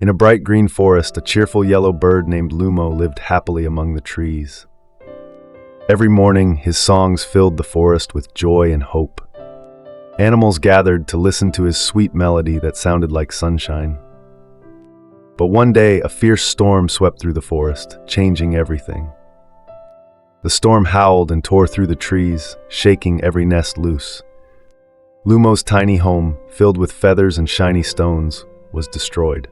In a bright green forest, a cheerful yellow bird named Lumo lived happily among the trees. Every morning, his songs filled the forest with joy and hope. Animals gathered to listen to his sweet melody that sounded like sunshine. But one day, a fierce storm swept through the forest, changing everything. The storm howled and tore through the trees, shaking every nest loose. Lumo's tiny home, filled with feathers and shiny stones, was destroyed.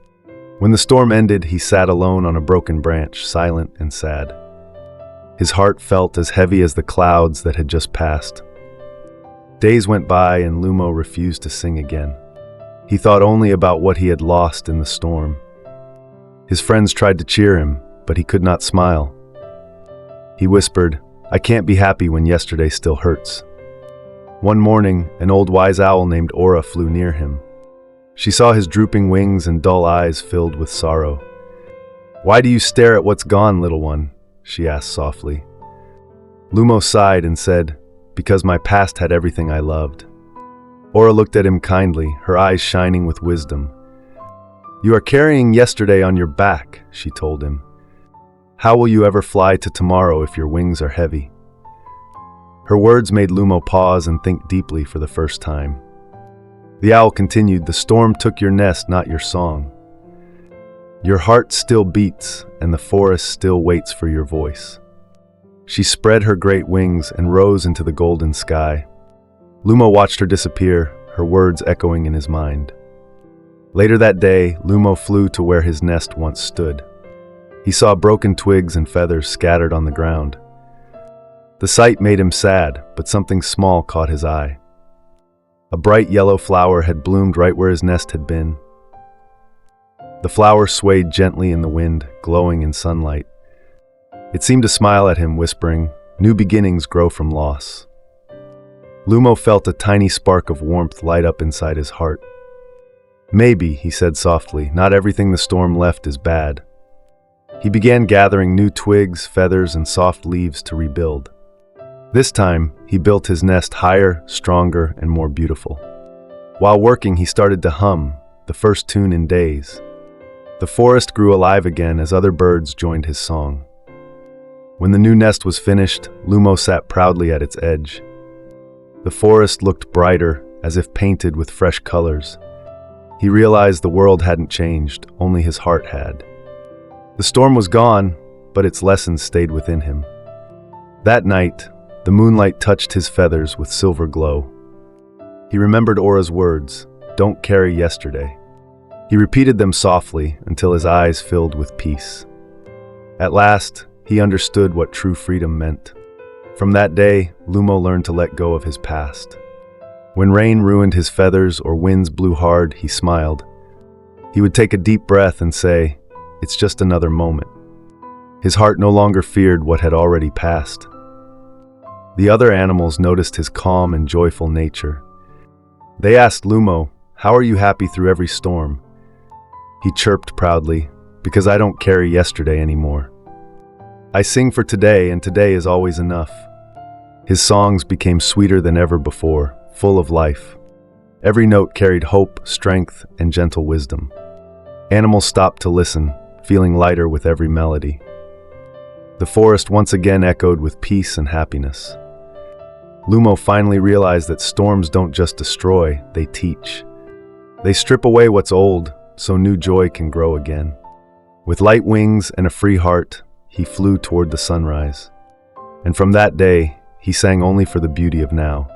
When the storm ended, he sat alone on a broken branch, silent and sad. His heart felt as heavy as the clouds that had just passed. Days went by and Lumo refused to sing again. He thought only about what he had lost in the storm. His friends tried to cheer him, but he could not smile. He whispered, "I can't be happy when yesterday still hurts." One morning, an old wise owl named Ora flew near him. She saw his drooping wings and dull eyes filled with sorrow. "Why do you stare at what's gone, little one?" she asked softly. Lumo sighed and said, "Because my past had everything I loved." Ora looked at him kindly, her eyes shining with wisdom. "You are carrying yesterday on your back," she told him. "How will you ever fly to tomorrow if your wings are heavy?" Her words made Lumo pause and think deeply for the first time. The owl continued, "The storm took your nest, not your song. Your heart still beats, and the forest still waits for your voice." She spread her great wings and rose into the golden sky. Lumo watched her disappear, her words echoing in his mind. Later that day, Lumo flew to where his nest once stood. He saw broken twigs and feathers scattered on the ground. The sight made him sad, but something small caught his eye. A bright yellow flower had bloomed right where his nest had been. The flower swayed gently in the wind, glowing in sunlight. It seemed to smile at him, whispering, "New beginnings grow from loss." Lumo felt a tiny spark of warmth light up inside his heart. "Maybe," he said softly, "not everything the storm left is bad." He began gathering new twigs, feathers, and soft leaves to rebuild. This time, he built his nest higher, stronger, and more beautiful. While working, he started to hum, the first tune in days. The forest grew alive again as other birds joined his song. When the new nest was finished, Lumo sat proudly at its edge. The forest looked brighter, as if painted with fresh colors. He realized the world hadn't changed, only his heart had. The storm was gone, but its lessons stayed within him. That night, the moonlight touched his feathers with silver glow. He remembered Ora's words, "Don't carry yesterday." He repeated them softly until his eyes filled with peace. At last, he understood what true freedom meant. From that day, Lumo learned to let go of his past. When rain ruined his feathers or winds blew hard, he smiled. He would take a deep breath and say, "It's just another moment." His heart no longer feared what had already passed. The other animals noticed his calm and joyful nature. They asked Lumo, "How are you happy through every storm?" He chirped proudly, "Because I don't carry yesterday anymore. I sing for today, and today is always enough." His songs became sweeter than ever before, full of life. Every note carried hope, strength, and gentle wisdom. Animals stopped to listen, feeling lighter with every melody. The forest once again echoed with peace and happiness. Lumo finally realized that storms don't just destroy, they teach. They strip away what's old, so new joy can grow again. With light wings and a free heart, he flew toward the sunrise. And from that day, he sang only for the beauty of now.